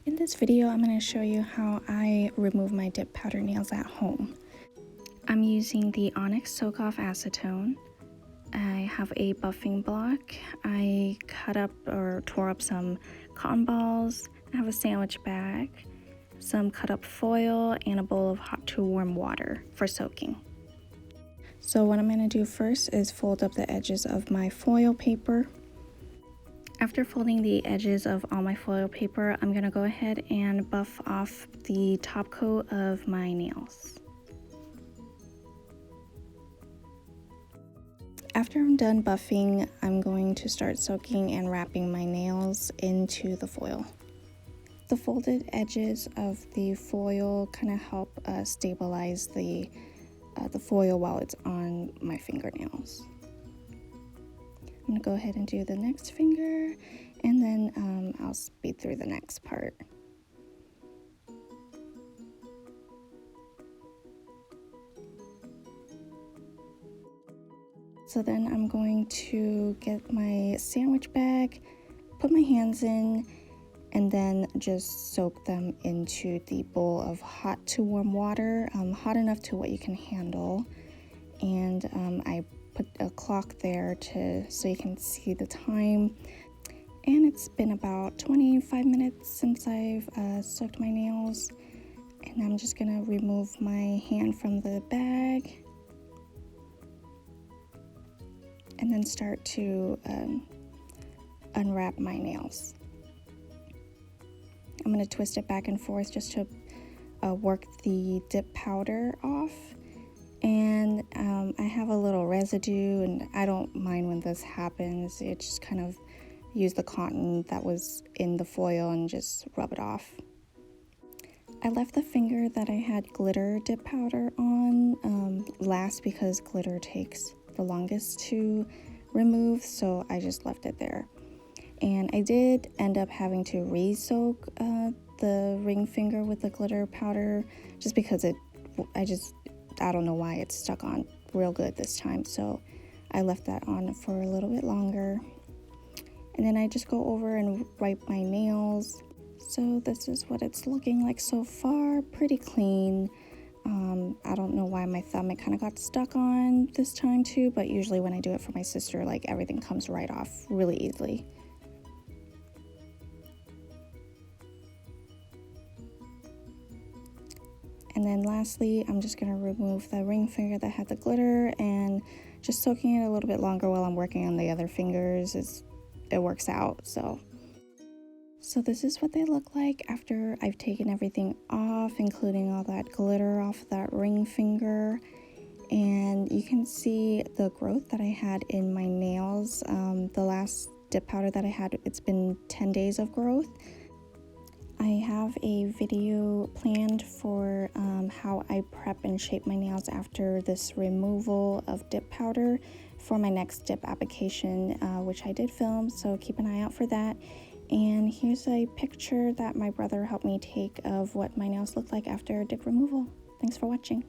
In this video, I'm going to show you how I remove my dip powder nails at home. I'm using the Onyx Soak Off acetone. I have a buffing block. I cut up or tore up some cotton balls. I have a sandwich bag, some cut up foil, and a bowl of hot to warm water for soaking. So what I'm going to do first is fold up the edges of my foil paper. After folding the edges of all my foil paper, I'm going to go ahead and buff off the top coat of my nails. After I'm done buffing, I'm going to start soaking and wrapping my nails into the foil. The folded edges of the foil kind of help stabilize the foil while it's on my fingernails. I'm going to go ahead and do the next finger, and then I'll speed through the next part. So then I'm going to get my sandwich bag, put my hands in, and then just soak them into the bowl of hot to warm water, hot enough to what you can handle. And I put a clock there so you can see the time. And it's been about 25 minutes since I've soaked my nails. And I'm just gonna remove my hand from the bag and then start to unwrap my nails. I'm gonna twist it back and forth just to work the dip powder off. And I have a little residue, and I don't mind when this happens. It just kind of use the cotton that was in the foil and just rub it off. I left the finger that I had glitter dip powder on last because glitter takes the longest to remove, so I just left it there. And I did end up having to re-soak the ring finger with the glitter powder just because I don't know why it's stuck on real good this time, so I left that on for a little bit longer. And then I just go over and wipe my nails. So this is what it's looking like so far, pretty clean. I don't know why my thumb it kind of got stuck on this time too, but usually when I do it for my sister, like everything comes right off really easily. And then lastly, I'm just gonna remove the ring finger that had the glitter and just soaking it a little bit longer while I'm working on the other fingers. It works out. So this is what they look like after I've taken everything off, including all that glitter off that ring finger. And you can see the growth that I had in my nails. The last dip powder that I had, it's been 10 days of growth. I have a video planned for how I prep and shape my nails after this removal of dip powder for my next dip application, which I did film, so keep an eye out for that. And here's a picture that my brother helped me take of what my nails look like after dip removal. Thanks for watching.